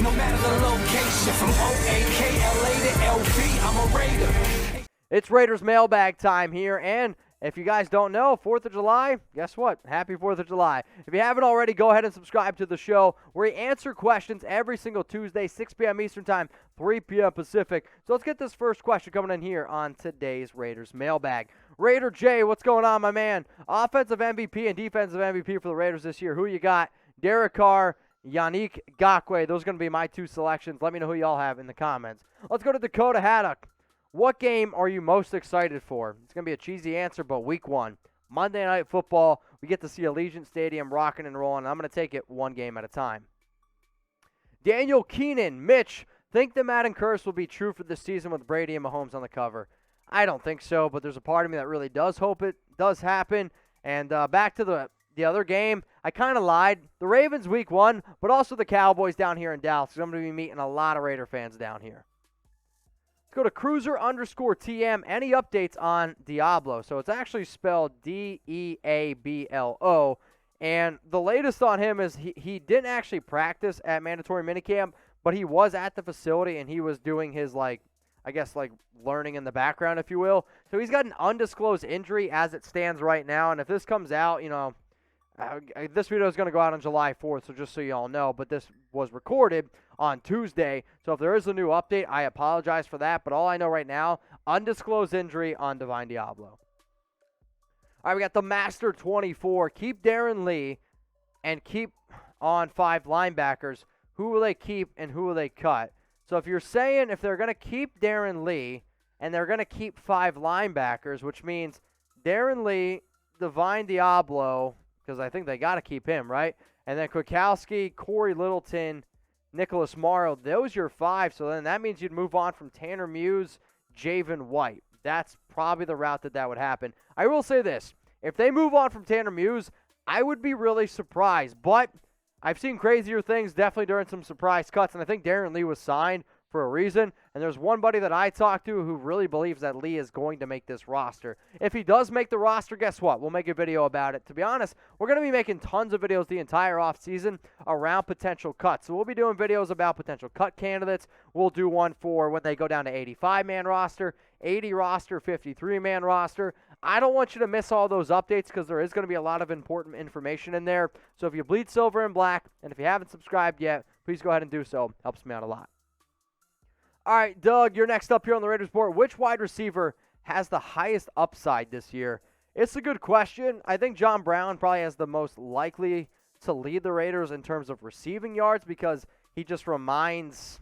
no matter the location. From O-A-K-L-A to L-V, I'm a Raider. It's Raiders mailbag time here, and if you guys don't know, 4th of July, guess what? Happy 4th of July. If you haven't already, go ahead and subscribe to the show where we answer questions every single Tuesday, 6 p.m. Eastern Time, 3 p.m. Pacific. So let's get this first question coming in here on today's Raiders mailbag. Raider Jay, what's going on, my man? Offensive MVP and defensive MVP for the Raiders this year. Who you got? Derek Carr, Yannick Ngakoue. Those are going to be my two selections. Let me know who y'all have in the comments. Let's go to Dakota Haddock. What game are you most excited for? It's going to be a cheesy answer, but week 1. Monday Night Football. We get to see Allegiant Stadium rocking and rolling. I'm going to take it one game at a time. Daniel Keenan. Mitch, think the Madden curse will be true for this season with Brady and Mahomes on the cover? I don't think so, but there's a part of me that really does hope it does happen. And back to the other game, I kind of lied. The Ravens week 1, but also the Cowboys down here in Dallas. I'm going to be meeting a lot of Raider fans down here. Let's go to Cruiser_TM. Any updates on Deablo? So it's actually spelled D-E-A-B-L-O. And the latest on him is he didn't actually practice at mandatory minicamp, but he was at the facility and he was doing his, learning in the background, if you will. So he's got an undisclosed injury as it stands right now. And if this comes out, this video is going to go out on July 4th, so just so you all know. But this was recorded on Tuesday. So if there is a new update, I apologize for that. But all I know right now, undisclosed injury on Divine Deablo. All right, we got the Master 24. Keep Darren Lee and keep on 5 linebackers. Who will they keep and who will they cut? So if you're saying if they're going to keep Darren Lee and they're going to keep 5 linebackers, which means Darren Lee, Divine Deablo, because I think they got to keep him, right? And then Kwiatkowski, Corey Littleton, Nicholas Morrow, those are your 5. So then that means you'd move on from Tanner Muse, Javen White. That's probably the route that would happen. I will say this. If they move on from Tanner Muse, I would be really surprised. But I've seen crazier things definitely during some surprise cuts, and I think Darren Lee was signed for a reason. And there's one buddy that I talked to who really believes that Lee is going to make this roster. If he does make the roster, guess what? We'll make a video about it. To be honest, we're going to be making tons of videos the entire offseason around potential cuts. So we'll be doing videos about potential cut candidates. We'll do one for when they go down to 85-man roster, 80 roster, 53-man roster. I don't want you to miss all those updates because there is going to be a lot of important information in there. So if you bleed silver and black, and if you haven't subscribed yet, please go ahead and do so. Helps me out a lot. All right, Doug, you're next up here on the Raiders board. Which wide receiver has the highest upside this year? It's a good question. I think John Brown probably has the most likely to lead the Raiders in terms of receiving yards because he just reminds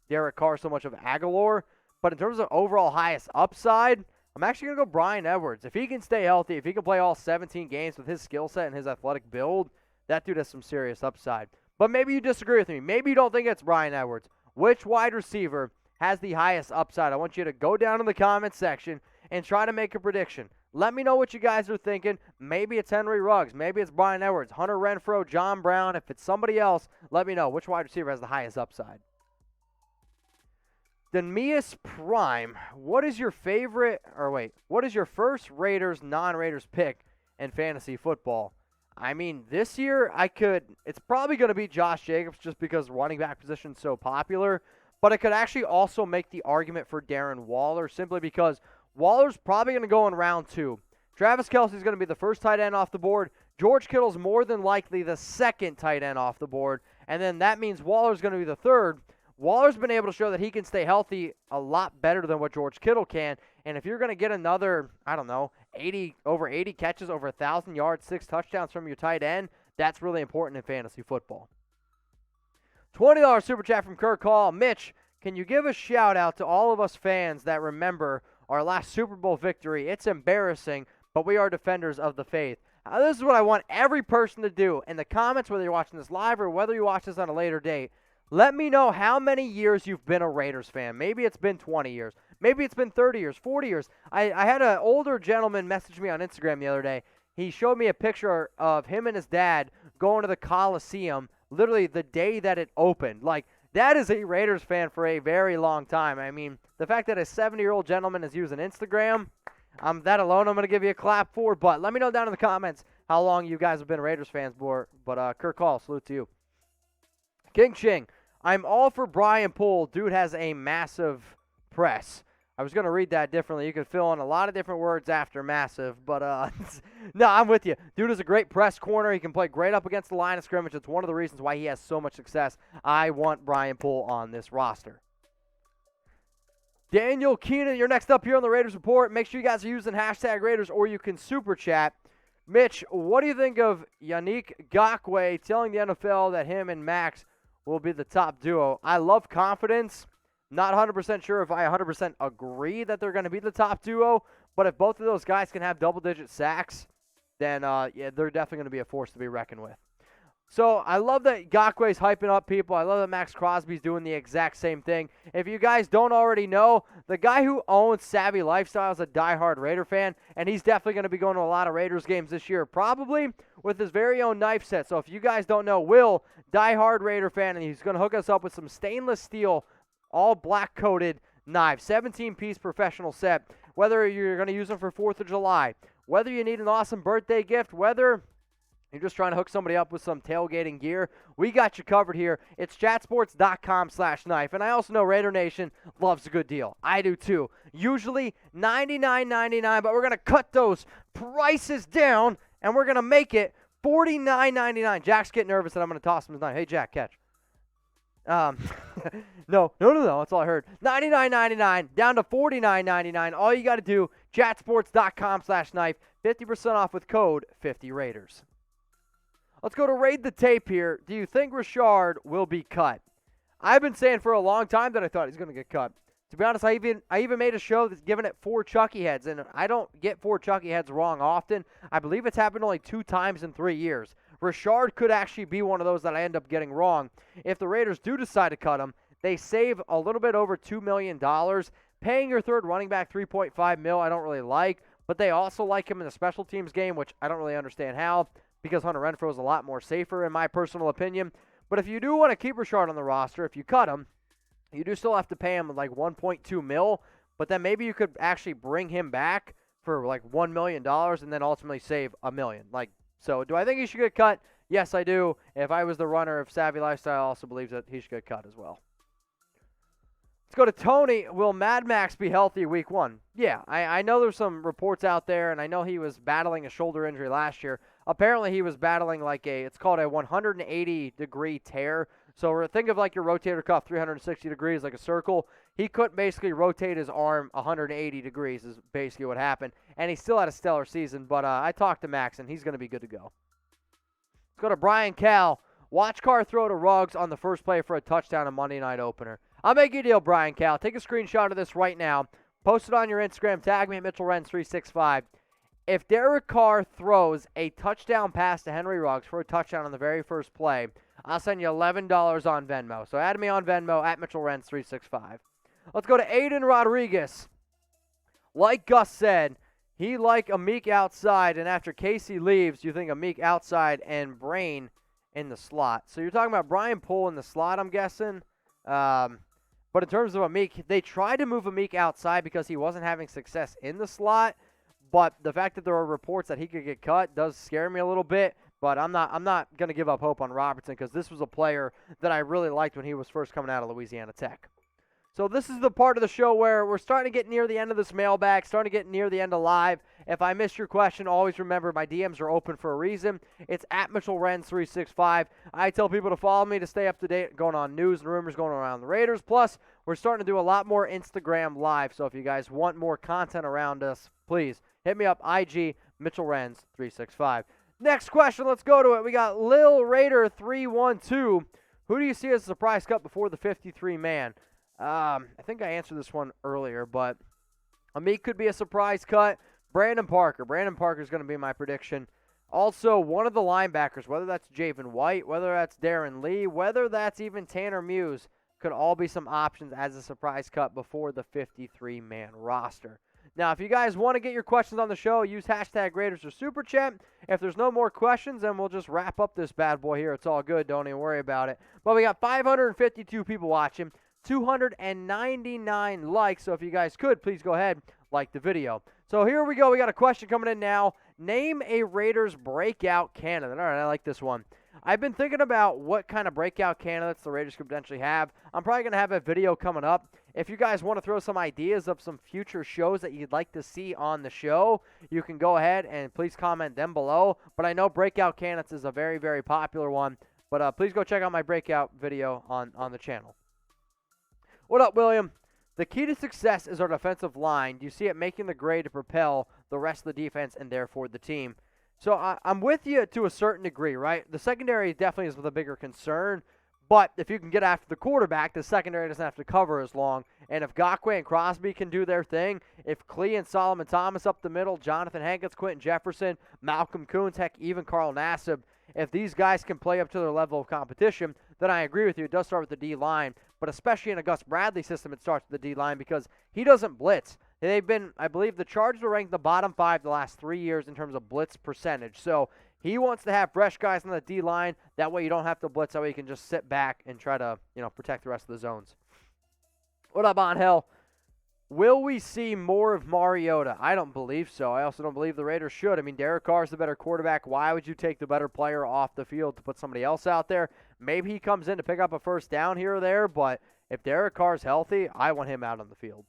Derek Carr so much of Aguilar. But in terms of overall highest upside, I'm actually going to go Bryan Edwards. If he can stay healthy, if he can play all 17 games with his skill set and his athletic build, that dude has some serious upside. But maybe you disagree with me. Maybe you don't think it's Bryan Edwards. Which wide receiver has the highest upside? I want you to go down in the comment section and try to make a prediction. Let me know what you guys are thinking. Maybe it's Henry Ruggs. Maybe it's Bryan Edwards, Hunter Renfrow, John Brown. If it's somebody else, let me know which wide receiver has the highest upside. Demius Prime, what is your first Raiders, non-Raiders pick in fantasy football? I mean, this year it's probably going to be Josh Jacobs just because running back position is so popular. But I could actually also make the argument for Darren Waller simply because Waller's probably going to go in round 2. Travis Kelce's going to be the first tight end off the board. George Kittle's more than likely the second tight end off the board. And then that means Waller's going to be the third. Waller's been able to show that he can stay healthy a lot better than what George Kittle can. And if you're going to get another, over 80 catches, over 1,000 yards, 6 touchdowns from your tight end, that's really important in fantasy football. $20 super chat from Kirk Hall. Mitch, can you give a shout out to all of us fans that remember our last Super Bowl victory? It's embarrassing, but we are defenders of the faith. This is what I want every person to do in the comments, whether you're watching this live or whether you watch this on a later date. Let me know how many years you've been a Raiders fan. Maybe it's been 20 years. Maybe it's been 30 years, 40 years. I had an older gentleman message me on Instagram the other day. He showed me a picture of him and his dad going to the Coliseum literally the day that it opened. Like, that is a Raiders fan for a very long time. I mean, the fact that a 70-year-old gentleman is using Instagram, that alone I'm going to give you a clap for. But let me know down in the comments how long you guys have been Raiders fans for. But Kirk Hall, salute to you. King Ching, I'm all for Bryan Poole. Dude has a massive press. I was going to read that differently. You could fill in a lot of different words after massive, but no, I'm with you. Dude is a great press corner. He can play great up against the line of scrimmage. It's one of the reasons why he has so much success. I want Bryan Poole on this roster. Daniel Keenan, you're next up here on the Raiders Report. Make sure you guys are using hashtag Raiders or you can super chat. Mitch, what do you think of Yannick Ngakoue telling the NFL that him and Maxx will be the top duo? I love confidence. Not 100% sure if I 100% agree that they're going to be the top duo, but if both of those guys can have double-digit sacks, then yeah, they're definitely going to be a force to be reckoned with. So I love that Ngakoue's hyping up people. I love that Maxx Crosby's doing the exact same thing. If you guys don't already know, the guy who owns Savvy Lifestyle is a diehard Raider fan, and he's definitely going to be going to a lot of Raiders games this year, probably with his very own knife set. So if you guys don't know, Will, diehard Raider fan, and he's going to hook us up with some stainless steel, all black-coated knives, 17-piece professional set, whether you're going to use them for 4th of July, whether you need an awesome birthday gift, whether you're just trying to hook somebody up with some tailgating gear, we got you covered here. It's chatsports.com/knife. And I also know Raider Nation loves a good deal. I do too. Usually $99.99, but we're going to cut those prices down, and we're going to make it $49.99. Jack's getting nervous that I'm going to toss him his knife. Hey, Jack, catch. No, that's all I heard. $99.99 down to $49.99. All you got to do, chatsports.com/knife, 50% off with code 50Raiders. Let's go to Raid the Tape here. Do you think Richard will be cut? I've been saying for a long time that I thought he's going to get cut. To be honest, I even made a show that's giving it 4 Chucky heads, and I don't get 4 Chucky heads wrong often. I believe it's happened only 2 times in 3 years. Richard could actually be one of those that I end up getting wrong. If the Raiders do decide to cut him, they save a little bit over $2 million. Paying your third running back $3.5 million, I don't really like, but they also like him in the special teams game, which I don't really understand how, because Hunter Renfrow is a lot more safer in my personal opinion. But if you do want to keep Richard on the roster, if you cut him, you do still have to pay him like $1.2 million, but then maybe you could actually bring him back for like $1 million and then ultimately save $1 million. So do I think he should get cut? Yes, I do. If I was the runner of Savvy Lifestyle, I also believe that he should get cut as well. Let's go to Tony. Will Mad Max be healthy week 1? Yeah, I know there's some reports out there, and I know he was battling a shoulder injury last year. Apparently he was battling it's called a 180-degree tear. So think of like your rotator cuff 360 degrees, like a circle. He couldn't basically rotate his arm 180 degrees is basically what happened. And he still had a stellar season, but I talked to Max, and he's going to be good to go. Let's go to Bryan Cal. Watch Carr throw to Ruggs on the first play for a touchdown in Monday Night Opener. I'll make you a deal, Bryan Cal. Take a screenshot of this right now. Post it on your Instagram. Tag me at Mitchell Renz 365. If Derek Carr throws a touchdown pass to Henry Ruggs for a touchdown on the very first play, I'll send you $11 on Venmo. So add me on Venmo at Mitchell Renz 365. Let's go to Ayden Rodriguez. Like Gus said, he like Amik outside, and after Casey leaves, you think Amik outside and Brain in the slot. So you're talking about Bryan Poole in the slot, I'm guessing. But in terms of Amik, they tried to move Amik outside because he wasn't having success in the slot. But the fact that there are reports that he could get cut does scare me a little bit. But I'm not going to give up hope on Robertson because this was a player that I really liked when he was first coming out of Louisiana Tech. So this is the part of the show where we're starting to get near the end of this mailbag, starting to get near the end of live. If I missed your question, always remember my DMs are open for a reason. It's at Mitchell Renz 365. I tell people to follow me to stay up to date going on news and rumors going around the Raiders. Plus, we're starting to do a lot more Instagram live. So if you guys want more content around us, please hit me up, IG Mitchell Renz 365. Next question, let's go to it. We got Lil Raider 312. Who do you see as a surprise cut before the 53-man? I think I answered this one earlier, but Amik could be a surprise cut. Brandon Parker. Brandon Parker is going to be my prediction. Also, one of the linebackers, whether that's Javen White, whether that's Darren Lee, whether that's even Tanner Muse, could all be some options as a surprise cut before the 53-man roster. Now, if you guys want to get your questions on the show, use hashtag Raiders or Super Chat. If there's no more questions, then we'll just wrap up this bad boy here. It's all good. Don't even worry about it. But we got 552 people watching, 299 likes. So if you guys could, please go ahead, like the video. So here we go. We got a question coming in now. Name a Raiders breakout candidate. All right, I like this one. I've been thinking about what kind of breakout candidates the Raiders could potentially have. I'm probably going to have a video coming up. If you guys want to throw some ideas of some future shows that you'd like to see on the show, you can go ahead and please comment them below. But I know breakout candidates is a very, very popular one. But please go check out my breakout video on the channel. What up, William? The key to success is our defensive line. Do you see it making the grade to propel the rest of the defense and therefore the team? So I'm with you to a certain degree, right? The secondary definitely is with a bigger concern. But if you can get after the quarterback, the secondary doesn't have to cover as long. And if Ngakoue and Crosby can do their thing, if Klee and Solomon Thomas up the middle, Jonathan Hankins, Quentin Jefferson, Malcolm Koonce, heck, even Carl Nassib, if these guys can play up to their level of competition, then I agree with you. It does start with the D-line. But especially in a Gus Bradley system, it starts with the D-line because he doesn't blitz. They've been, I believe, the Chargers were ranked the bottom 5 the last 3 years in terms of blitz percentage. So he wants to have fresh guys on the D-line. That way you don't have to blitz. That way you can just sit back and try to, protect the rest of the zones. What up, Angel? Will we see more of Mariota? I don't believe so. I also don't believe the Raiders should. I mean, Derek Carr's the better quarterback. Why would you take the better player off the field to put somebody else out there? Maybe he comes in to pick up a first down here or there, but if Derek Carr's healthy, I want him out on the field.